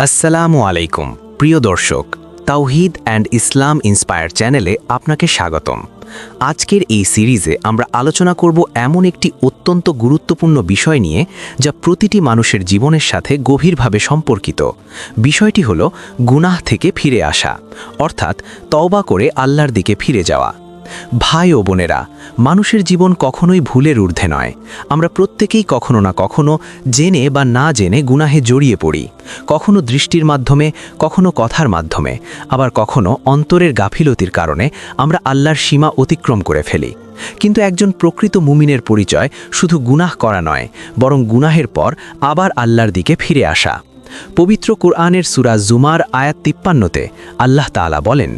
আসসালামু আলাইকুম প্রিয় দর্শক, তাওহীদ অ্যান্ড ইসলাম ইন্সপায়ার চ্যানেলে আপনাকে স্বাগতম। আজকের এই সিরিজে আমরা আলোচনা করব এমন একটি অত্যন্ত গুরুত্বপূর্ণ বিষয় নিয়ে যা প্রতিটি মানুষের জীবনের সাথে গভীরভাবে সম্পর্কিত। বিষয়টি হলো গুনাহ থেকে ফিরে আসা, অর্থাৎ তওবা করে আল্লাহর দিকে ফিরে যাওয়া। ভাই ও বোনেরা, মানুষের জীবন কখনোই ভুলের ঊর্ধ্বে নয়। আমরা প্রত্যেকেই কখনো না কখনো জেনে বা না জেনে গুনাহে জড়িয়ে পড়ি, কখনো দৃষ্টির মাধ্যমে, কখনো কথার মাধ্যমে, আবার কখনো অন্তরের গাফিলতির কারণে আমরা আল্লাহর সীমা অতিক্রম করে ফেলি। কিন্তু একজন প্রকৃত মুমিনের পরিচয় শুধু গুনাহ করা নয়, বরং গুনাহের পর আবার আল্লাহর দিকে ফিরে আসা। পবিত্র কুরআনের সূরা জুমার আয়াত 53-তে আল্লাহ তাআলা বলেন,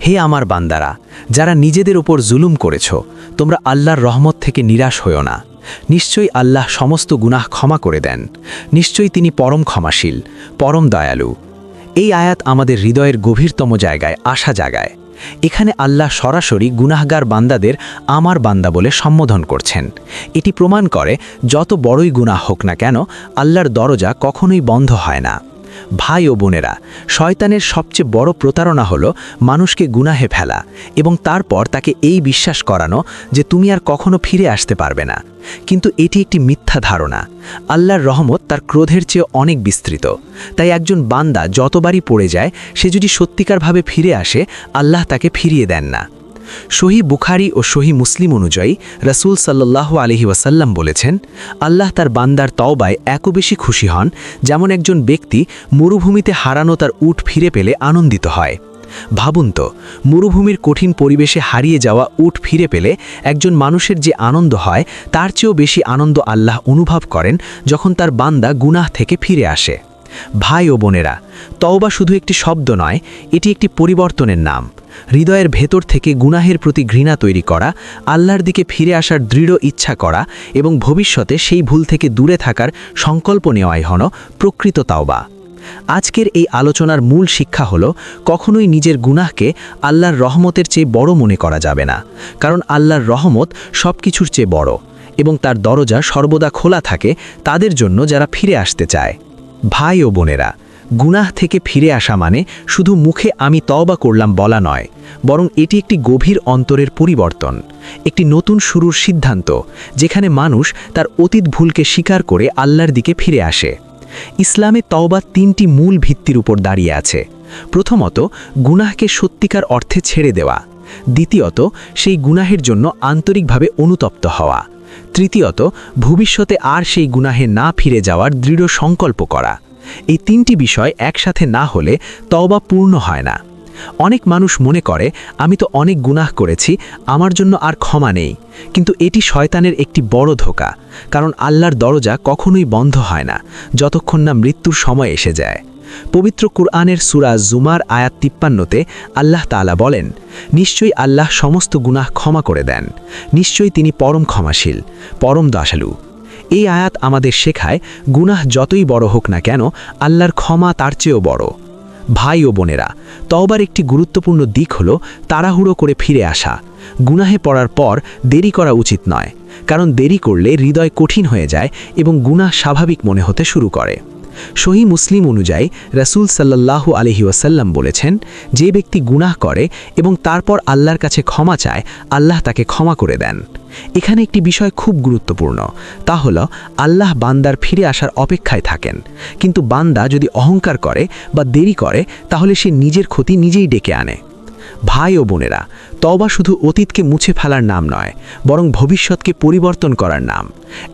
হে আমার বান্দারা, যারা নিজেদের উপর জুলুম করেছ, তোমরা আল্লাহর রহমত থেকে নিরাশ হইও না। নিশ্চয়ই আল্লাহ সমস্ত গুনাহ ক্ষমা করে দেন। নিশ্চয়ই তিনি পরম ক্ষমাশীল, পরম দয়ালু। এই আয়াত আমাদের হৃদয়ের গভীরতম জায়গায় আশা জাগায়। এখানে আল্লাহ সরাসরি গুনাহগার বান্দাদের আমার বান্দা বলে সম্বোধন করছেন। এটি প্রমাণ করে যত বড়ই গুনাহ হোক না কেন, আল্লাহর দরজা কখনোই বন্ধ হয় না। ভাই ও বোনেরা, শয়তানের সবচেয়ে বড় প্রতারণা হলো মানুষকে গুনাহে ফেলা এবং তারপর তাকে এই বিশ্বাস করানো যে তুমি আর কখনো ফিরে আসতে পারবে না। কিন্তু এটি একটি মিথ্যা ধারণা। আল্লাহর রহমত তার ক্রোধের চেয়ে অনেক বিস্তৃত। তাই একজন বান্দা যতবারই পড়ে যায়, সে যদি সত্যিকারভাবে ফিরে আসে, আল্লাহ তাকে ফিরিয়ে দেন না। সহিহ বুখারী ও সহিহ মুসলিম অনুযায়ী রাসূল সাল্লাল্লাহু আলাইহি ওয়াসাল্লাম বলেছেন, আল্লাহ তার বান্দার তওবায় এত বেশি খুশি হন যেমন একজন ব্যক্তি মরুভূমিতে হারানো তার উট ফিরে পেলে আনন্দিত হয়। ভাবুন তো, মরুভূমির কঠিন পরিবেশে হারিয়ে যাওয়া উট ফিরে পেলে একজন মানুষের যে আনন্দ হয়, তার চেয়েও বেশি আনন্দ আল্লাহ অনুভব করেন যখন তার বান্দা গুনাহ থেকে ফিরে আসে। ভাই ও বোনেরা, তওবা শুধু একটি শব্দ নয়, এটি একটি পরিবর্তনের নাম। হৃদয়ের ভেতর থেকে গুনাহের প্রতি ঘৃণা তৈরি করা, আল্লাহর দিকে ফিরে আসার দৃঢ় ইচ্ছা করা এবং ভবিষ্যতে সেই ভুল থেকে দূরে থাকার সংকল্প নেওয়াই হলো প্রকৃত তওবা। আজকের এই আলোচনার মূল শিক্ষা হলো, কখনোই নিজের গুনাহকে আল্লাহর রহমতের চেয়ে বড় মনে করা যাবে না, কারণ আল্লাহর রহমত সব কিছুর চেয়ে বড় এবং তার দরজা সর্বদা খোলা থাকে তাদের জন্য যারা ফিরে আসতে চায়। ভাই ও বোনেরা, গুনাহ থেকে ফিরে আসা মানে শুধু মুখে আমি তওবা করলাম বলা নয়, বরং এটি একটি গভীর অন্তরের পরিবর্তন, একটি নতুন শুরুর সিদ্ধান্ত, যেখানে মানুষ তার অতীত ভুলকে স্বীকার করে আল্লাহর দিকে ফিরে আসে। ইসলামে তওবা 3টি মূল ভিত্তির উপর দাঁড়িয়ে আছে। প্রথমত, গুনাহকে সত্যিকার অর্থে ছেড়ে দেওয়া। দ্বিতীয়ত, সেই গুনাহের জন্য আন্তরিকভাবে অনুতপ্ত হওয়া। তৃতীয়ত, ভবিষ্যতে আর সেই গুনাহে না ফিরে যাওয়ার দৃঢ় সংকল্প করা। এই 3টি বিষয় একসাথে না হলে তওবা পূর্ণ হয় না। অনেক মানুষ মনে করে, আমি তো অনেক গুনাহ করেছি, আমার জন্য আর ক্ষমা নেই। কিন্তু এটি শয়তানের একটি বড় ধোঁকা, কারণ আল্লাহর দরজা কখনোই বন্ধ হয় না যতক্ষণ না মৃত্যুর সময় এসে যায়। পবিত্র কুরআনের সূরা জুমার আয়াত 53-তে আল্লাহ তাআলা বলেন, নিশ্চয়ই আল্লাহ সমস্ত গুনাহ ক্ষমা করে দেন। নিশ্চয়ই তিনি পরম ক্ষমাশীল, পরম দয়ালু। এই আয়াত আমাদের শেখায়, গুনাহ যতই বড় হোক না কেন, আল্লাহর ক্ষমা তার চেয়েও বড়। ভাই ও বোনেরা, তওবার একটি গুরুত্বপূর্ণ দিক হলো তাড়াহুড়ো করে ফিরে আসা। গুনাহে পড়ার পর দেরি করা উচিত নয়, কারণ দেরি করলে হৃদয় কঠিন হয়ে যায় এবং গুনাহ স্বাভাবিক মনে হতে শুরু করে। সহিহ মুসলিম অনুযায়ী রাসূল সাল্লাল্লাহু আলাইহি ওয়াসাল্লাম বলেছেন, যে ব্যক্তি গুনাহ করে এবং তারপর আল্লাহর কাছে ক্ষমা চায়, আল্লাহ তাকে ক্ষমা করে দেন। এখানে একটি বিষয় খুব গুরুত্বপূর্ণ, তা হলো আল্লাহ বান্দার ফিরে আসার অপেক্ষায় থাকেন। কিন্তু বান্দা যদি অহংকার করে বা দেরি করে, তাহলে সে নিজের ক্ষতি নিজেই ডেকে আনে। ভাই ও বোনেরা, তওবা শুধু অতীতকে মুছে ফেলার নাম নয়, বরং ভবিষ্যৎকে পরিবর্তন করার নাম।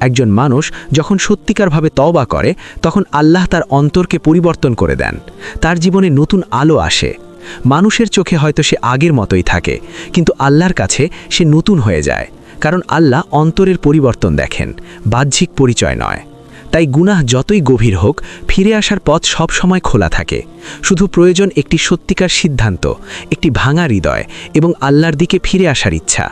একজন মানুষ যখন সত্যিকারভাবে তওবা করে, তখন আল্লাহ তার অন্তরকে পরিবর্তন করে দেন। তার জীবনে নতুন আলো আসে। মানুষের চোখে হয়তো সে আগের মতোই থাকে, কিন্তু আল্লাহর কাছে সে নতুন হয়ে যায়, কারণ আল্লাহ অন্তরের পরিবর্তন দেখেন, বাহ্যিক পরিচয় নয়। তাই গুনাহ যতই গভীর হোক, ফিরে আসার পথ সব সময় খোলা থাকে। শুধু প্রয়োজন একটি সত্যিকার সিদ্ধান্ত, একটি ভাঙা হৃদয় এবং আল্লাহর দিকে ফিরে আসার ইচ্ছা।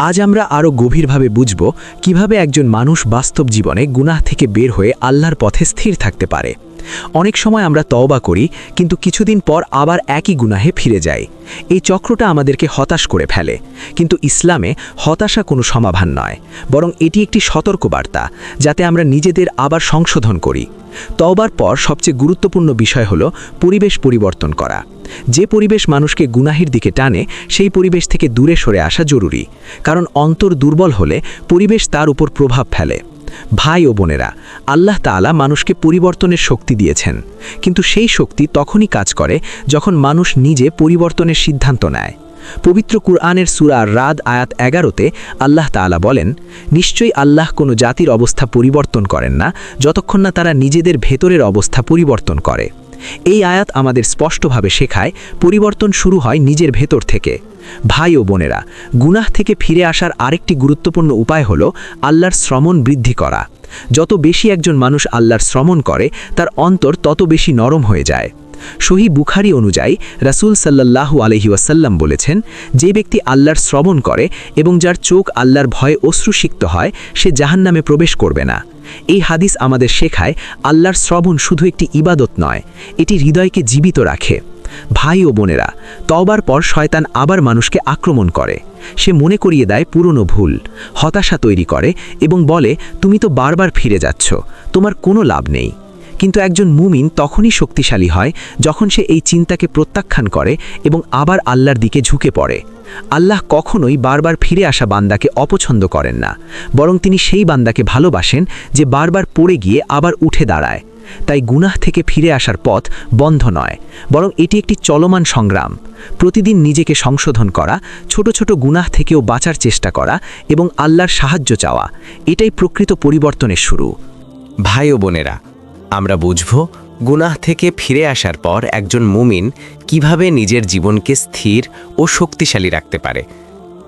আজ আমরা আরও গভীরভাবে বুঝব কিভাবে একজন মানুষ বাস্তব জীবনে গুনাহ থেকে বের হয়ে আল্লাহর পথে স্থির থাকতে পারে। অনেক সময় আমরা তওবা করি, কিন্তু কিছুদিন পর আবার একই গুনাহে ফিরে যাই। এই চক্রটা আমাদেরকে হতাশ করে ফেলে। কিন্তু ইসলামে হতাশা কোনো সমাধান নয়, বরং এটি একটি সতর্কবার্তা, যাতে আমরা নিজেদের আবার সংশোধন করি। তওবার পর সবচেয়ে গুরুত্বপূর্ণ বিষয় হলো পরিবেশ পরিবর্তন করা। যে পরিবেশ মানুষকে গুনাহের দিকে টানে, সেই পরিবেশ থেকে দূরে সরে আসা জরুরি। কারণ অন্তর দুর্বল হলে পরিবেশ তার উপর প্রভাব ফেলে। ভাই ও বোনেরা, আল্লাহ তাআলা মানুষকে পরিবর্তনের শক্তি দিয়েছেন, কিন্তু সেই শক্তি তখনই কাজ করে যখন মানুষ নিজে পরিবর্তনের সিদ্ধান্ত নেয়। পবিত্র কুরআনের সূরা রাদ আয়াত 11-তে আল্লাহ তাআলা বলেন, নিশ্চয়ই আল্লাহ কোনো জাতির অবস্থা পরিবর্তন করেন না যতক্ষণ না তারা নিজেদের ভেতরের অবস্থা পরিবর্তন করে। এই আয়াত আমাদের স্পষ্টভাবে শেখায় পরিবর্তন শুরু হয় নিজের ভেতর থেকে। ভাই ও বোনেরা, গুনাহ থেকে ফিরে আসার আরেকটি গুরুত্বপূর্ণ উপায় হলো আল্লাহর শ্রমণ বৃদ্ধি করা। যত বেশি একজন মানুষ আল্লাহর শ্রমণ করে, তার অন্তর তত বেশি নরম হয়ে যায়। সহিহ বুখারী অনুযায়ী রাসূল সাল্লাল্লাহু আলাইহি ওয়াসাল্লাম বলেছেন, যে ব্যক্তি আল্লাহর শ্রবণ করে এবং যার চোখ আল্লাহর ভয়ে অশ্রুসিক্ত হয়, সে জাহান্নামে প্রবেশ করবে না। এই হাদিস আমাদের শেখায় আল্লাহর শ্রবণ শুধু একটি ইবাদত নয়, এটি হৃদয়কে জীবিত রাখে। ভাই ও বোনেরা, তওবার পর শয়তান আবার মানুষকে আক্রমণ করে। সে মনে করিয়ে দেয় পুরনো ভুল, হতাশা তৈরি করে এবং বলে, তুমি তো বারবার ফিরে যাচ্ছ, তোমার কোনো লাভ নেই। কিন্তু একজন মুমিন তখনই শক্তিশালী হয় যখন সে এই চিন্তাকে প্রত্যাখ্যান করে এবং আবার আল্লাহর দিকে ঝুঁকে পড়ে। আল্লাহ কখনোই বারবার ফিরে আসা বান্দাকে অপছন্দ করেন না, বরং তিনি সেই বান্দাকে ভালোবাসেন যে বারবার পড়ে গিয়ে আবার উঠে দাঁড়ায়। তাই গুনাহ থেকে ফিরে আসার পথ বন্ধ নয়, বরং এটি একটি চলমান সংগ্রাম। প্রতিদিন নিজেকে সংশোধন করা, ছোট ছোট গুনাহ থেকেও বাঁচার চেষ্টা করা এবং আল্লাহর সাহায্য চাওয়া, এটাই প্রকৃত পরিবর্তনের শুরু। ভাই ও বোনেরা, আমরা বুঝব গুনাহ থেকে ফিরে আসার পর একজন মুমিন কিভাবে নিজের জীবনকে স্থির ও শক্তিশালী রাখতে পারে।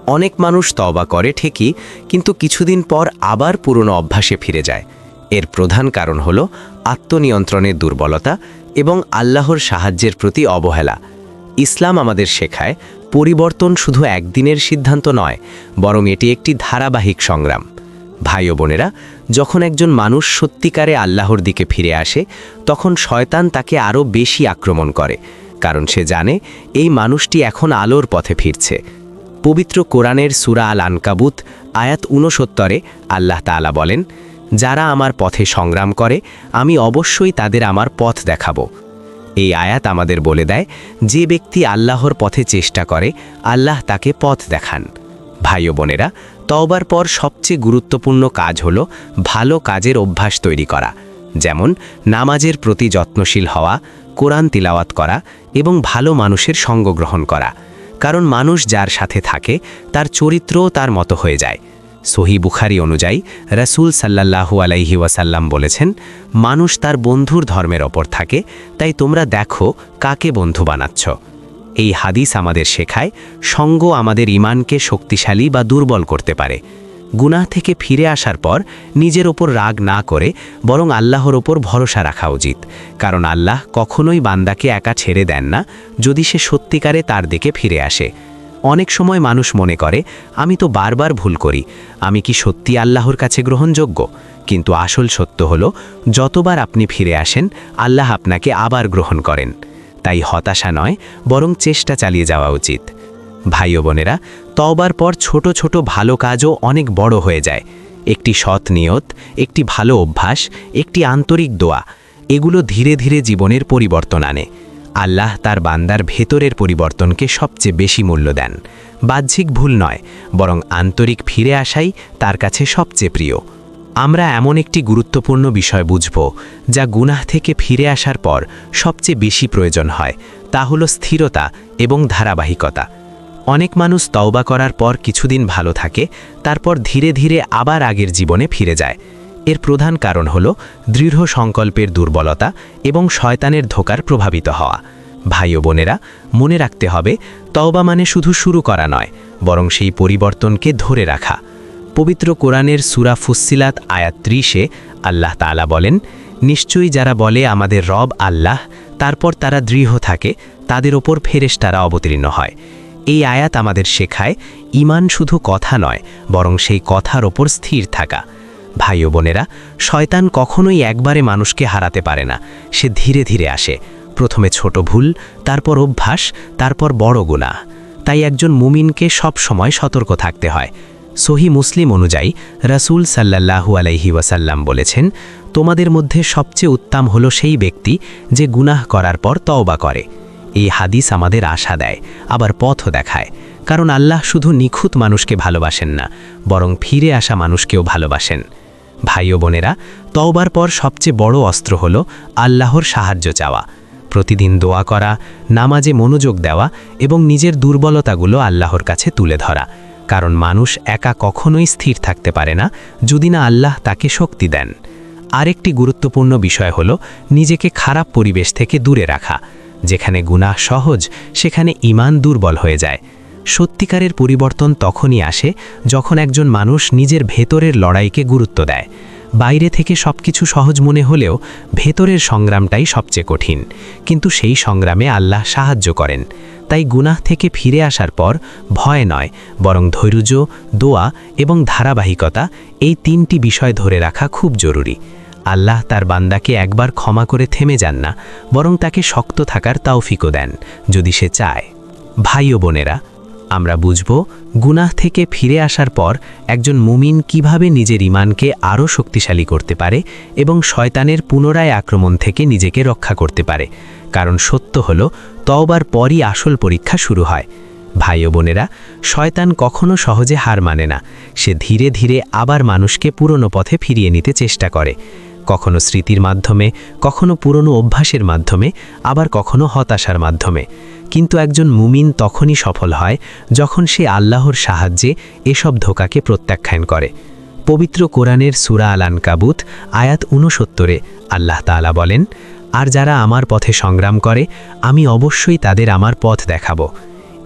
অনেক মানুষ তওবা করে ঠিকই, কিন্তু কিছুদিন পর আবার পুরনো অভ্যাসে ফিরে যায়। এর প্রধান কারণ হলো আত্মনিয়ন্ত্রণের দুর্বলতা এবং আল্লাহর সাহায্যের প্রতি অবহেলা। ইসলাম আমাদের শেখায় পরিবর্তন শুধু একদিনের সিদ্ধান্ত নয়, বরং এটি একটি ধারাবাহিক সংগ্রাম। ভাই ও বোনেরা, যখন একজন মানুষ সত্যিকারে আল্লাহর দিকে ফিরে আসে, তখন শয়তান তাকে আরও বেশি আক্রমণ করে, কারণ সে জানে এই মানুষটি এখন আলোর পথে ফিরছে। পবিত্র কোরআনের সূরা আল আনকাবুত আয়াত 69-এ আল্লাহ তাআলা বলেন, যারা আমার পথে সংগ্রাম করে, আমি অবশ্যই তাদের আমার পথ দেখাবো। এই আয়াত আমাদের বলে দেয়, যে ব্যক্তি আল্লাহর পথে চেষ্টা করে, আল্লাহ তাকে পথ দেখান। ভাই ও বোনেরা, তওবার পর সবচেয়ে গুরুত্বপূর্ণ কাজ হলো ভালো কাজের অভ্যাস তৈরি করা, যেমন নামাজের প্রতি যত্নশীল হওয়া, কোরআন তিলাওয়াত করা এবং ভালো মানুষের সঙ্গ গ্রহণ করা। কারণ মানুষ যার সাথে থাকে, তার চরিত্রও তার মতো হয়ে যায়। সহিহ বুখারী অনুযায়ী রাসূল সাল্লাল্লাহু আলাইহি ওয়াসাল্লাম বলেছেন, মানুষ তার বন্ধুর ধর্মের ওপর থাকে, তাই তোমরা দেখো কাকে বন্ধু বানাচ্ছ। এই হাদিস আমাদের শেখায় সঙ্গ আমাদের ঈমানকে শক্তিশালী বা দুর্বল করতে পারে। গুনাহ থেকে ফিরে আসার পর নিজের ওপর রাগ না করে বরং আল্লাহর ওপর ভরসা রাখা উচিত, কারণ আল্লাহ কখনোই বান্দাকে একা ছেড়ে দেন না যদি সে সত্যিকারে তার দিকে ফিরে আসে। অনেক সময় মানুষ মনে করে, আমি তো বারবার ভুল করি, আমি কি সত্যি আল্লাহর কাছে গ্রহণযোগ্য? কিন্তু আসল সত্য হলো, যতবার আপনি ফিরে আসেন, আল্লাহ আপনাকে আবার গ্রহণ করেন। তাই হতাশা নয়, বরং চেষ্টা চালিয়ে যাওয়া উচিত। ভাই ও বোনেরা, তওবার পর ছোট ছোট ভালো কাজও অনেক বড় হয়ে যায়। একটি সৎ নিয়ত, একটি ভালো অভ্যাস, একটি আন্তরিক দোয়া, এগুলো ধীরে ধীরে জীবনের পরিবর্তন আনে। আল্লাহ তার বান্দার ভেতরের পরিবর্তনকে সবচেয়ে বেশি মূল্য দেন। বাহ্যিক ভুল নয়, বরং আন্তরিক ফিরে আসাই তার কাছে সবচেয়ে প্রিয়। আমরা এমন একটি গুরুত্বপূর্ণ বিষয় বুঝব, যা গুনাহ থেকে ফিরে আসার পর সবচেয়ে বেশি প্রয়োজন হয়, তা হলো স্থিরতা এবং ধারাবাহিকতা। অনেক মানুষ তওবা করার পর কিছুদিন ভালো থাকে, তারপর ধীরে ধীরে আবার আগের জীবনে ফিরে যায়। এর প্রধান কারণ হলো দৃঢ় সংকল্পের দুর্বলতা এবং শয়তানের ধোঁকার প্রভাবিত হওয়া। ভাই ও বোনেরা, মনে রাখতে হবে, তওবা মানে শুধু শুরু করা নয়, বরং সেই পরিবর্তনকে ধরে রাখা। পবিত্র কোরআনের সূরা ফুসসিলাত আয়াত 30-এ আল্লাহ তাআলা বলেন, নিশ্চয়ই যারা বলে আমাদের রব আল্লাহ, তারপর তারা দৃঢ় থাকে, তাদের ওপর ফেরেশতারা অবতীর্ণ হয়। এই আয়াত আমাদের শেখায়, ঈমান শুধু কথা নয়, বরং সেই কথার ওপর স্থির থাকা। ভাই ও বোনেরা, শয়তান কখনোই একবারে মানুষকে হারাতে পারে না। সে ধীরে ধীরে আসে, প্রথমে ছোট ভুল, তারপর অভ্যাস, তারপর বড় গুনাহ। তাই একজন মুমিনকে সব সময় সতর্ক থাকতে হয়। সহি মুসলিম অনুযায়ী রাসূল সাল্লাল্লাহু আলাইহি ওয়াসাল্লাম বলেছেন, তোমাদের মধ্যে সবচেয়ে উত্তম হলো সেই ব্যক্তি যে গুনাহ করার পর তওবা করে। এই হাদিস আমাদের আশা দেয়, আবার পথও দেখায়। কারণ আল্লাহ শুধু নিখুঁত মানুষকে ভালোবাসেন না, বরং ফিরে আসা মানুষকেও ভালোবাসেন। ভাই ও বোনেরা, তওবার পর সবচেয়ে বড় অস্ত্র হলো আল্লাহর সাহায্য চাওয়া। প্রতিদিন দোয়া করা, নামাজে মনোযোগ দেওয়া এবং নিজের দুর্বলতাগুলো আল্লাহর কাছে তুলে ধরা। কারণ মানুষ একা কখনোই স্থির থাকতে পারে না যদি না আল্লাহ তাকে শক্তি দেন। আরেকটি গুরুত্বপূর্ণ বিষয় হলো নিজেকে খারাপ পরিবেশ থেকে দূরে রাখা। যেখানে গুনাহ সহজ, সেখানে ঈমান দুর্বল হয়ে যায়। সত্যিকারের পরিবর্তন তখনই আসে যখন একজন মানুষ নিজের ভেতরের লড়াইকে গুরুত্ব দেয়। বাইরে থেকে সবকিছু সহজ মনে হলেও ভেতরের সংগ্রামটাই সবচেয়ে কঠিন, কিন্তু সেই সংগ্রামে আল্লাহ সাহায্য করেন। তাই গুনাহ থেকে ফিরে আসার পর ভয় নয়, বরং ধৈর্য, দোয়া এবং ধারাবাহিকতা, এই তিনটি বিষয় ধরে রাখা খুব জরুরি। আল্লাহ তার বান্দাকে একবার ক্ষমা করে থেমে যান না, বরং তাকে শক্ত থাকার তৌফিকও দেন যদি সে চায়। ভাই ও বোনেরা, আমরা বুঝব গুনাহ থেকে ফিরে আসার পর একজন মুমিন কিভাবে নিজের ঈমানকে আরও শক্তিশালী করতে পারে এবং শয়তানের পুনরায় আক্রমণ থেকে নিজেকে রক্ষা করতে পারে। কারণ সত্য হলো, তওবার পরই আসল পরীক্ষা শুরু হয়। ভাই ও বোনেরা, শয়তান কখনো সহজে হার মানে না। সে ধীরে ধীরে আবার মানুষকে পুরনো পথে ফিরিয়ে নিতে চেষ্টা করে। কখনো স্মৃতির মাধ্যমে, কখনো পুরনো অভ্যাসের মাধ্যমে, আবার কখনো হতাশার মাধ্যমে। কিন্তু একজন মুমিন তখনই সফল হয় যখন সে আল্লাহর সাহায্যে এসব ধোঁকাকে প্রত্যাখ্যান করে। পবিত্র কোরআনের সূরা আল আনকাবুত আয়াত ৬৯-এ আল্লাহ তাআলা বলেন, আর যারা আমার পথে সংগ্রাম করে আমি অবশ্যই তাদের আমার পথ দেখাবো।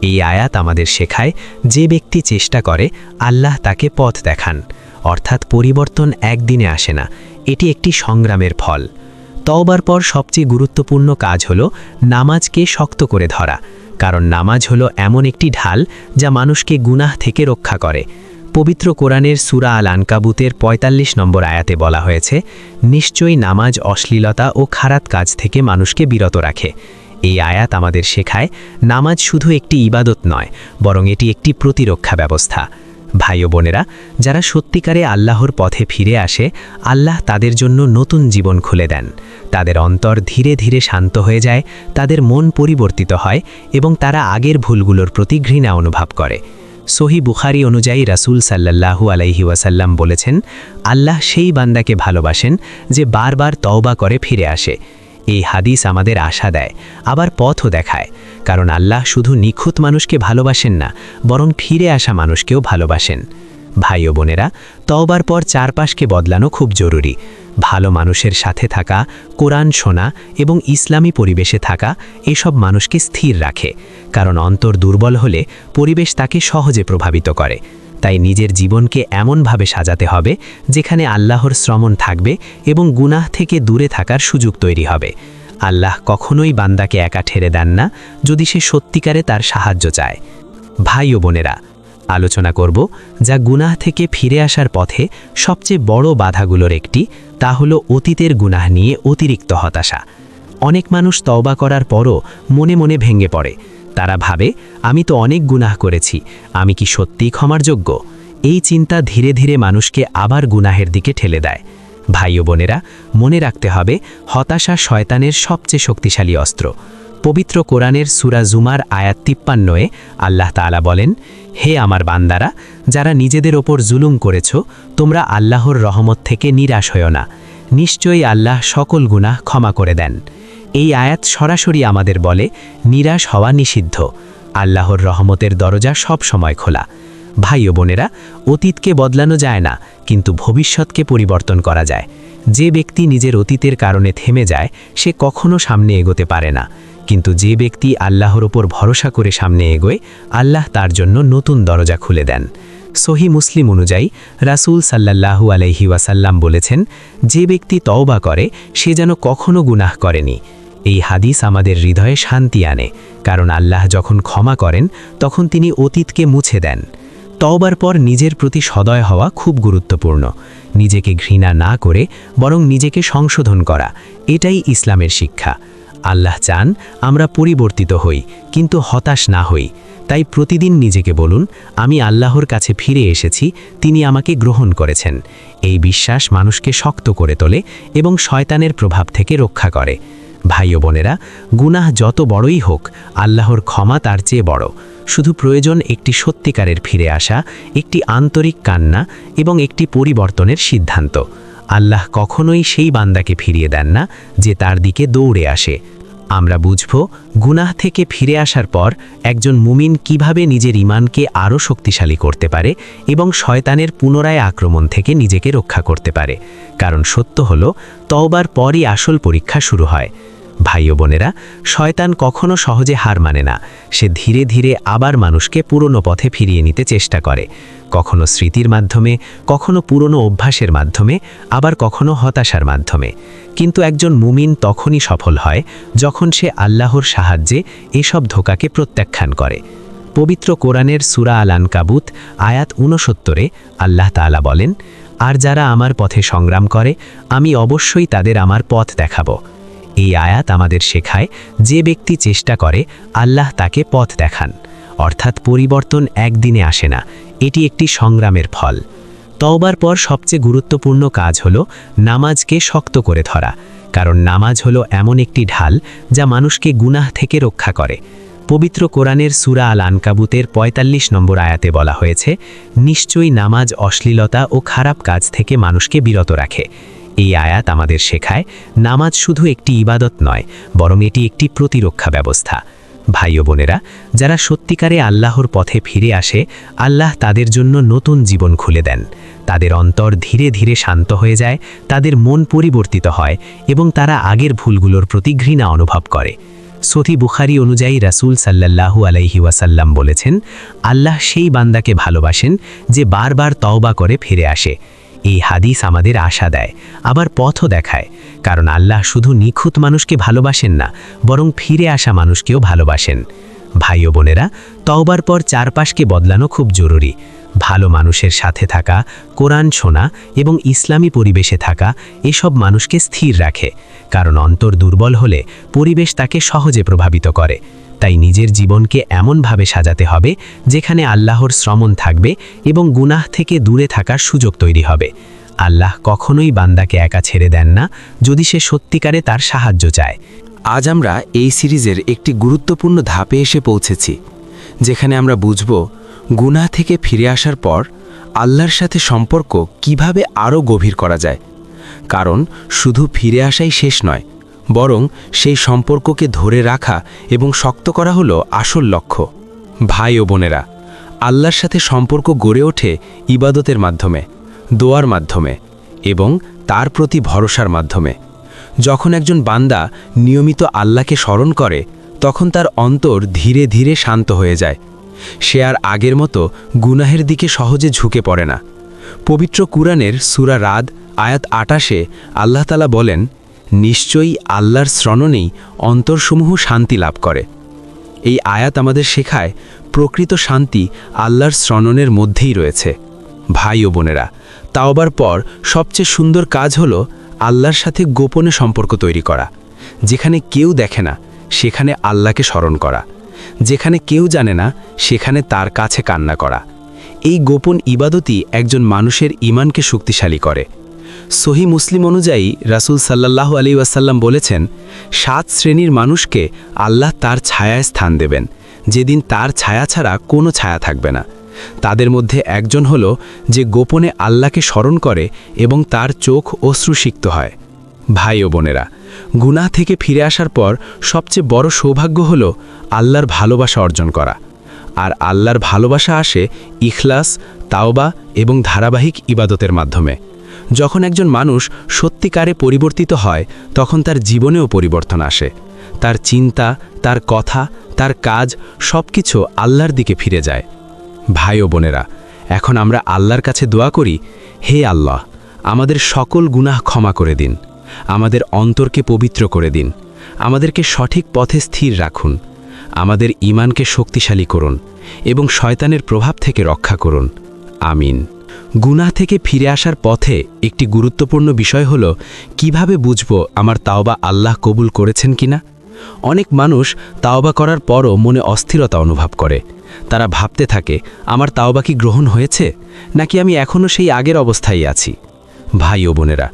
এই আয়াত আমাদের শেখায়, যে ব্যক্তি চেষ্টা করে আল্লাহ তাকে পথ দেখান। অর্থাৎ পরিবর্তন একদিনে আসে না, এটি একটি সংগ্রামের ফল। তওবার পর সবচেয়ে গুরুত্বপূর্ণ কাজ হলো নামাজকে শক্ত করে ধরা। কারণ নামাজ হলো এমন একটি ঢাল যা মানুষকে গুনাহ থেকে রক্ষা করে। পবিত্র কোরআনের সূরা আল আনকাবুতের ৪৫ নম্বর আয়াতে বলা হয়েছে, নিশ্চয়ই নামাজ অশ্লীলতা ও খারাপ কাজ থেকে মানুষকে বিরত রাখে। এই আয়াত আমাদের শেখায়, নামাজ শুধু একটি ইবাদত নয়, বরং এটি একটি প্রতিরক্ষা ব্যবস্থা। ভাই ও বোনেরা, যারা সত্যিকারে আল্লাহর পথে ফিরে আসে, আল্লাহ তাদের জন্য নতুন জীবন খুলে দেন। তাদের অন্তর ধীরে ধীরে শান্ত হয়ে যায়, তাদের মন পরিবর্তিত হয় এবং তারা আগের ভুলগুলোর প্রতি ঘৃণা অনুভব করে। সহি বুখারী অনুযায়ী রাসূল সাল্লাল্লাহু আলাইহি ওয়াসাল্লাম বলেছেন, আল্লাহ সেই বান্দাকে ভালোবাসেন যে বারবার তওবা করে ফিরে আসে। এই হাদিস আমাদের আশা দেয়, আবার পথও দেখায়। কারণ আল্লাহ শুধু নিখুঁত মানুষকে ভালোবাসেন না, বরং ফিরে আসা মানুষকেও ভালোবাসেন। ভাই ও বোনেরা, তওবার পর চারপাশকে বদলানো খুব জরুরি। ভালো মানুষের সাথে থাকা, কোরআন শোনা এবং ইসলামী পরিবেশে থাকা এসব মানুষকে স্থির রাখে। কারণ অন্তর দুর্বল হলে পরিবেশ তাকে সহজে প্রভাবিত করে। তাই নিজের জীবনকে এমনভাবে সাজাতে হবে যেখানে আল্লাহর শ্রমণ থাকবে এবং গুনাহ থেকে দূরে থাকার সুযোগ তৈরি হবে। আল্লাহ কখনোই বান্দাকে একা ঠেলে দেন না যদি সে সত্যিকারে তার সাহায্য চায়। ভাই ও বোনেরা, আলোচনা করব যা গুনাহ থেকে ফিরে আসার পথে সবচেয়ে বড় বাধাগুলোর একটি, তা হলো অতীতের গুনাহ নিয়ে অতিরিক্ত হতাশা। অনেক মানুষ তওবা করার পরও মনে মনে ভেঙে পড়ে। তারা ভাবে, আমি তো অনেক গুনাহ করেছি, আমি কি সত্যিই ক্ষমার যোগ্য? এই চিন্তা ধীরে ধীরে মানুষকে আবার গুনাহের দিকে ঠেলে দেয়। ভাই ও বোনেরা, মনে রাখতে হবে, হতাশা শয়তানের সবচেয়ে শক্তিশালী অস্ত্র। পবিত্র কোরআনের সূরা জুমার আয়াত ৫৩-এ আল্লাহ তাআলা বলেন, হে আমার বান্দারা, যারা নিজেদের ওপর জুলুম করেছ, তোমরা আল্লাহর রহমত থেকে নিরাশ হও না। নিশ্চয়ই আল্লাহ সকল গুনাহ ক্ষমা করে দেন। এই আয়াত সরাসরি আমাদের বলে, নিরাশ হওয়া নিষিদ্ধ। আল্লাহর রহমতের দরজা সব সময় খোলা। ভাই ও বোনেরা, অতীতকে বদলানো যায় না, কিন্তু ভবিষ্যৎকে পরিবর্তন করা যায়। যে ব্যক্তি নিজের অতীতের কারণে থেমে যায়, সে কখনো সামনে এগোতে পারে না। কিন্তু যে ব্যক্তি আল্লাহর ওপর ভরসা করে সামনে এগোয়, আল্লাহ তার জন্য নতুন দরজা খুলে দেন। সহি মুসলিম অনুযায়ী রাসূল সাল্লাল্লাহু আলাইহি ওয়াসাল্লাম বলেছেন, যে ব্যক্তি তওবা করে সে যেন কখনো গুনাহ করেনি। এই হাদিস আমাদের হৃদয়ে শান্তি আনে, কারণ আল্লাহ যখন ক্ষমা করেন তখন তিনি অতীতকে মুছে দেন। তওবার পর নিজের প্রতি সদয় হওয়া খুব গুরুত্বপূর্ণ। নিজেকে ঘৃণা না করে বরং নিজেকে সংশোধন করা, এটাই ইসলামের শিক্ষা। আল্লাহ চান আমরা পরিবর্তিত হই, কিন্তু হতাশ না হই। তাই প্রতিদিন নিজেকে বলুন, আমি আল্লাহর কাছে ফিরে এসেছি, তিনি আমাকে গ্রহণ করেছেন। এই বিশ্বাস মানুষকে শক্ত করে তোলে এবং শয়তানের প্রভাব থেকে রক্ষা করে। ভাই ও বোনেরা, গুনাহ যত বড়ই হোক, আল্লাহর ক্ষমা তার চেয়ে বড়। শুধু প্রয়োজন একটি সত্যিকারের ফিরে আসা, একটি আন্তরিক কান্না এবং একটি পরিবর্তনের সিদ্ধান্ত। আল্লাহ কখনোই সেই বান্দাকে ফিরিয়ে দেন না যে তার দিকে দৌড়ে আসে। আমরা বুঝব গুনাহ থেকে ফিরে আসার পর একজন মুমিন কিভাবে নিজের ঈমানকে আরও শক্তিশালী করতে পারে এবং শয়তানের পুনরায় আক্রমণ থেকে নিজেকে রক্ষা করতে পারে। কারণ সত্য হলো, তওবার পরই আসল পরীক্ষা শুরু হয়। ভাই ও বোনেরা, শয়তান কখনো সহজে হার মানে না। সে ধীরে ধীরে আবার মানুষকে পুরনো পথে ফিরিয়ে নিতে চেষ্টা করে, কখনো স্মৃতির মাধ্যমে, কখনো পুরনো অভ্যাসের মাধ্যমে, আবার কখনো হতাশার মাধ্যমে। কিন্তু একজন মুমিন তখনই সফল হয় যখন সে আল্লাহর সাহায্যে এসব ধোঁকাকে প্রত্যাখ্যান করে। পবিত্র কোরআনের সূরা আল আনকাবুত আয়াত ৬৯ আল্লাহ তাআলা বলেন, আর যারা আমার পথে সংগ্রাম করে, আমি অবশ্যই তাদের আমার পথ দেখাবো। এই আয়াত আমাদের শেখায়, যে ব্যক্তি চেষ্টা করে, আল্লাহ তাকে পথ দেখান। অর্থাৎ পরিবর্তন একদিনে আসে না, এটি একটি সংগ্রামের ফল। তওবার পর সবচেয়ে গুরুত্বপূর্ণ কাজ হলো নামাজকে শক্ত করে ধরা। কারণ নামাজ হলো এমন একটি ঢাল যা মানুষকে গুনাহ থেকে রক্ষা করে। পবিত্র কোরআনের সূরা আল আনকাবুতের ৪৫ নম্বর আয়াতে বলা হয়েছে, নিশ্চয়ই নামাজ অশ্লীলতা ও খারাপ কাজ থেকে মানুষকে বিরত রাখে। এই আয়াত আমাদের শেখায়, নামাজ শুধু একটি ইবাদত নয়, বরং এটি একটি প্রতিরক্ষা ব্যবস্থা। ভাই ও বোনেরা, যারা সত্যিকারে আল্লাহর পথে ফিরে আসে, আল্লাহ তাদের জন্য নতুন জীবন খুলে দেন। তাদের অন্তর ধীরে ধীরে শান্ত হয়ে যায়, তাদের মন পরিবর্তিত হয় এবং তারা আগের ভুলগুলোর প্রতি ঘৃণা অনুভব করে। সহিহ বুখারী অনুযায়ী রাসূল সাল্লাল্লাহু আলাইহি ওয়াসাল্লাম বলেছেন, আল্লাহ সেই বান্দাকে ভালোবাসেন যে বারবার তওবা করে ফিরে আসে। এই হাদিস আমাদের আশা দেয়, আবার পথও দেখায়। কারণ আল্লাহ শুধু নিখুঁত মানুষকে ভালোবাসেন না, বরং ফিরে আসা মানুষকেও ভালোবাসেন। ভাই ও বোনেরা, তওবার পর চারপাশকে বদলানো খুব জরুরি। ভালো মানুষের সাথে থাকা, কোরআন শোনা এবং ইসলামী পরিবেশে থাকা, এসব মানুষকে স্থির রাখে। কারণ অন্তর দুর্বল হলে পরিবেশ তাকে সহজে প্রভাবিত করে। তাই নিজের জীবনকে এমনভাবে সাজাতে হবে যেখানে আল্লাহর শ্রমণ থাকবে এবং গুনাহ থেকে দূরে থাকার সুযোগ তৈরি হবে। আল্লাহ কখনোই বান্দাকে একা ছেড়ে দেন না যদি সে সত্যিকারে তার সাহায্য চায়। আজ আমরা এই সিরিজের একটি গুরুত্বপূর্ণ ধাপে এসে পৌঁছেছি, যেখানে আমরা বুঝব গুনাহ থেকে ফিরে আসার পর আল্লাহর সাথে সম্পর্ক কিভাবে আরও গভীর করা যায়। কারণ শুধু ফিরে আসাই শেষ নয়, বরং সেই সম্পর্ককে ধরে রাখা এবং শক্ত করা হলো আসল লক্ষ্য। ভাই ও বোনেরা, আল্লাহর সাথে সম্পর্ক গড়ে ওঠে ইবাদতের মাধ্যমে, দোয়ার মাধ্যমে এবং তার প্রতি ভরসার মাধ্যমে। যখন একজন বান্দা নিয়মিত আল্লাহকে স্মরণ করে, তখন তার অন্তর ধীরে ধীরে শান্ত হয়ে যায়। সে আর আগের মতো গুনাহের দিকে সহজে ঝুঁকে পড়ে না। পবিত্র কুরআনের সূরা রাদ আয়াত ২৮ আল্লাহ তাআলা বলেন, নিশ্চয়ই আল্লাহর স্মরণেই অন্তরসমূহ শান্তি লাভ করে। এই আয়াত আমাদের শেখায়, প্রকৃত শান্তি আল্লাহর স্মরণের মধ্যেই রয়েছে। ভাই ও বোনেরা, তাওবার পর সবচেয়ে সুন্দর কাজ হলো আল্লাহর সাথে গোপনে সম্পর্ক তৈরি করা। যেখানে কেউ দেখে না, সেখানে আল্লাহকে স্মরণ করা। যেখানে কেউ জানে না, সেখানে তার কাছে কান্না করা। এই গোপন ইবাদতই একজন মানুষের ঈমানকে শক্তিশালী করে। সহিহ মুসলিম অনুযায়ী রাসূল সাল্লাল্লাহু আলাইহি ওয়াসাল্লাম বলেছেন, ৭ শ্রেণীর মানুষকে আল্লাহ তার ছায়ায় স্থান দেবেন, যেদিন তার ছায়া ছাড়া কোনো ছায়া থাকবে না। তাদের মধ্যে একজন হলো যে গোপনে আল্লাহকে স্মরণ করে এবং তার চোখ অশ্রুসিক্ত হয়। ভাই ও বোনেরা, গুনাহ থেকে ফিরে আসার পর সবচেয়ে বড় সৌভাগ্য হলো আল্লাহর ভালোবাসা অর্জন করা। আর আল্লাহর ভালোবাসা আসে ইখলাস, তাওবা এবং ধারাবাহিক ইবাদতের মাধ্যমে। যখন একজন মানুষ সত্যিকারে পরিবর্তিত হয়, তখন তার জীবনেও পরিবর্তন আসে। তার চিন্তা, তার কথা, তার কাজ সবকিছু আল্লাহর দিকে ফিরে যায়। ভাই ও বোনেরা, এখন আমরা আল্লাহর কাছে দোয়া করি, হে আল্লাহ, আমাদের সকল গুনাহ ক্ষমা করে দিন, আমাদের অন্তরকে পবিত্র করে দিন, আমাদেরকে সঠিক পথে স্থির রাখুন। আমাদের ঈমানকে শক্তিশালী করুন এবং শয়তানের প্রভাব থেকে রক্ষা করুন। আমিন। গুনাহ থেকে ফিরে আসার পথে একটি গুরুত্বপূর্ণ বিষয় হল কিভাবে বুঝব আমার তাওবা আল্লাহ কবুল করেছেন কিনা। অনেক মানুষ তাওবা করার পরও মনে অস্থিরতা অনুভব করে। তারা ভাবতে থাকে আমার তাওবা কি গ্রহণ হয়েছে, নাকি আমি এখনও সেই আগের অবস্থায় আছি। ভাই ও বোনেরা,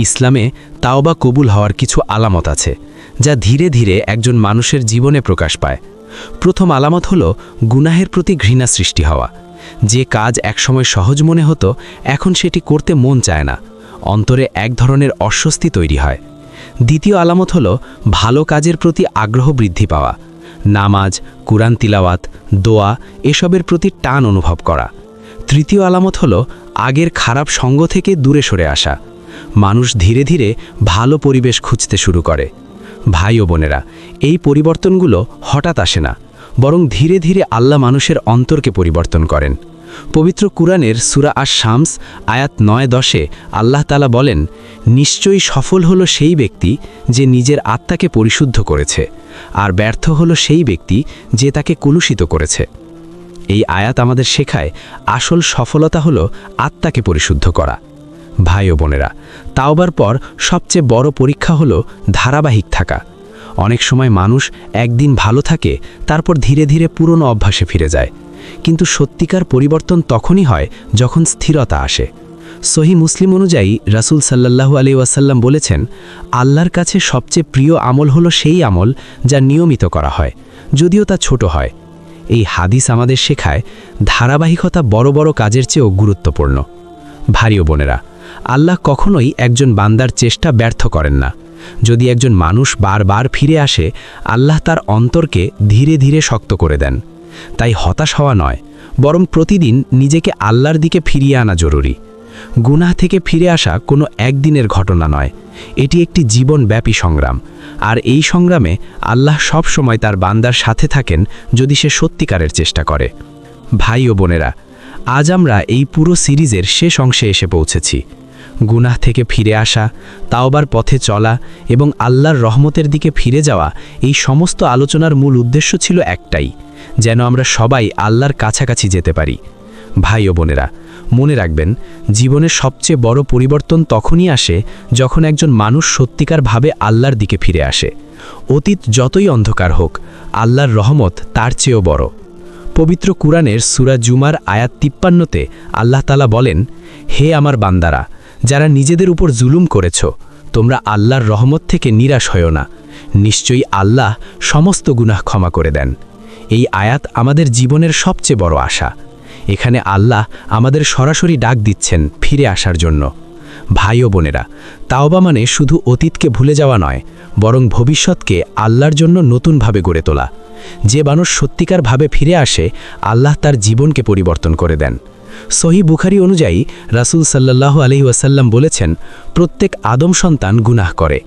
ইসলামে তাওবা কবুল হওয়ার কিছু আলামত আছে যা ধীরে ধীরে একজন মানুষের জীবনে প্রকাশ পায়। প্রথম আলামত হল গুনাহের প্রতি ঘৃণা সৃষ্টি হওয়া। যে কাজ একসময় সহজ মনে হতো এখন সেটি করতে মন চায় না, অন্তরে এক ধরনের অস্বস্তি তৈরি হয়। দ্বিতীয় আলামত হল ভালো কাজের প্রতি আগ্রহ বৃদ্ধি পাওয়া। নামাজ, কুরআন তিলাওয়াত, দোয়া এসবের প্রতি টান অনুভব করা। তৃতীয় আলামত হল আগের খারাপ সঙ্গ থেকে দূরে সরে আসা। মানুষ ধীরে ধীরে ভালো পরিবেশ খুঁজতে শুরু করে। ভাই ও বোনেরা, এই পরিবর্তনগুলো হঠাৎ আসে না, বরং ধীরে ধীরে আল্লাহ মানুষের অন্তরকে পরিবর্তন করেন। পবিত্র কুরআনের সূরা আশ-শামস আয়াত 9-10-এ আল্লাহ তাআলা বলেন, নিশ্চয়ই সফল হলো সেই ব্যক্তি যে নিজের আত্মাকে পরিশুদ্ধ করেছে, আর ব্যর্থ হলো সেই ব্যক্তি যে তাকে কলুষিত করেছে। এই আয়াত আমাদের শেখায় আসল সফলতা হলো আত্মাকে পরিশুদ্ধ করা। ভাই ও বোনেরা, তাওবার পর সবচেয়ে বড় পরীক্ষা হলো ধারাবাহিক থাকা। অনেক সময় মানুষ একদিন ভালো থাকে, তারপর ধীরে ধীরে পুরনো অভ্যাসে ফিরে যায়। কিন্তু সত্যিকার পরিবর্তন তখনই হয় যখন স্থিরতা আসে। সহিহ মুসলিম অনুযায়ী রাসূল সাল্লাল্লাহু আলাইহি ওয়াসাল্লাম বলেছেন, আল্লাহর কাছে সবচেয়ে প্রিয় আমল হলো সেই আমল যা নিয়মিত করা হয়, যদিও তা ছোট হয়। এই হাদিস আমাদের শেখায় ধারাবাহিকতা বড় বড় কাজের চেয়েও গুরুত্বপূর্ণ। ভাই ও বোনেরা, আল্লাহ কখনোই একজন বান্দার চেষ্টা ব্যর্থ করেন না। যদি একজন মানুষ বারবার ফিরে আসে, আল্লাহ তার অন্তরকে ধীরে ধীরে শক্ত করে দেন। তাই হতাশ হওয়া নয়, বরং প্রতিদিন নিজেকে আল্লাহর দিকে ফিরিয়ে আনা জরুরি। গুনাহ থেকে ফিরে আসা কোনো একদিনের ঘটনা নয়, এটি একটি জীবনব্যাপী সংগ্রাম। আর এই সংগ্রামে আল্লাহ সব সময় তার বান্দার সাথে থাকেন যদি সে সত্যিকারের চেষ্টা করে। ভাই ও বোনেরা, আজ আমরা এই পুরো সিরিজের শেষ অংশে এসে পৌঁছেছি। গুনাহ থেকে ফিরে আসা, তাওবার পথে চলা এবং আল্লাহর রহমতের দিকে ফিরে যাওয়া, এই সমস্ত আলোচনার মূল উদ্দেশ্য ছিল একটাই, যেন আমরা সবাই আল্লাহর কাছাকাছি যেতে পারি। ভাই ও বোনেরা, মনে রাখবেন, জীবনের সবচেয়ে বড় পরিবর্তন তখনই আসে যখন একজন মানুষ সত্যিকারভাবে আল্লাহর দিকে ফিরে আসে। অতীত যতই অন্ধকার হোক, আল্লাহর রহমত তার চেয়েও বড়। পবিত্র কুরআনের সূরা জুমার আয়াত 53-তে আল্লাহ তাআলা বলেন, হে আমার বান্দারা, যারা নিজেদের উপর জুলুম করেছ, তোমরা আল্লাহর রহমত থেকে নিরাশ হয়ো না। নিশ্চয়ই আল্লাহ সমস্ত গুনাহ ক্ষমা করে দেন। এই আয়াত আমাদের জীবনের সবচেয়ে বড় আশা। এখানে আল্লাহ আমাদের সরাসরি ডাক দিচ্ছেন ফিরে আসার জন্য। ভাই ও বোনেরা, তাওবা মানে শুধু অতীতকে ভুলে যাওয়া নয়, বরং ভবিষ্যৎকে আল্লাহর জন্য নতুনভাবে গড়ে তোলা। যে মানুষ সত্যিকারভাবে ফিরে আসে, আল্লাহ তার জীবনকে পরিবর্তন করে দেন। সহিহ বুখারী অনুযায়ী রাসূল সাল্লাল্লাহু আলাইহি ওয়াসাল্লাম বলেছেন, প্রত্যেক আদম সন্তান গুনাহ করে,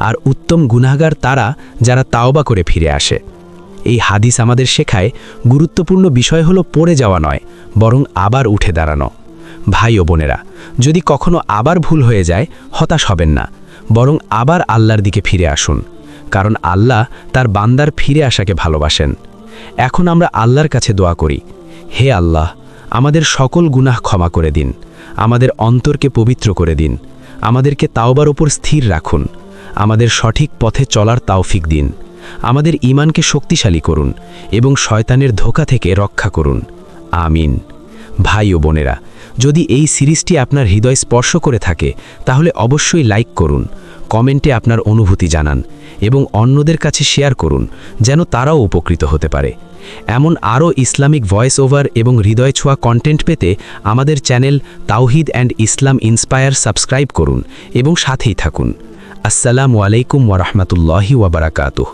আর উত্তম গুনাহগার তারা যারা তাওবা করে ফিরে আসে। এই হাদিস আমাদের শেখায় গুরুত্বপূর্ণ বিষয় হলো পড়ে যাওয়া নয়, বরং আবার উঠে দাঁড়ানো। ভাই ও বোনেরা, যদি কখনো আবার ভুল হয়ে যায়, হতাশ হবেন না, বরং আবার আল্লাহর দিকে ফিরে আসুন, কারণ আল্লাহ তার বান্দার ফিরে আসাকে ভালোবাসেন। এখন আমরা আল্লাহর কাছে দোয়া করি, হে আল্লাহ, আমাদের সকল গুনাহ ক্ষমা করে দিন, আমাদের অন্তরকে পবিত্র করে দিন, আমাদেরকে তাওবার উপর স্থির রাখুন, আমাদের সঠিক পথে চলার তৌফিক দিন, আমাদের ঈমানকে শক্তিশালী করুন এবং শয়তানের ধোঁকা থেকে রক্ষা করুন। আমিন। ভাই ও বোনেরা, যদি এই সিরিজটি আপনার হৃদয় স্পর্শ করে থাকে, তাহলে অবশ্যই লাইক করুন, কমেন্টে আপনার অনুভূতি জানান এবং অন্যদের কাছে শেয়ার করুন, যেন তারাও উপকৃত হতে পারে। এমন আরও ইসলামিক ভয়েস ওভার এবং হৃদয় ছোঁয়া কন্টেন্ট পেতে আমাদের চ্যানেল তাওহিদ অ্যান্ড ইসলাম ইন্সপায়ার সাবস্ক্রাইব করুন এবং সাথেই থাকুন। আসসালামু আলাইকুম ওয়া রাহমাতুল্লাহি ওয়া বারাকাতুহু।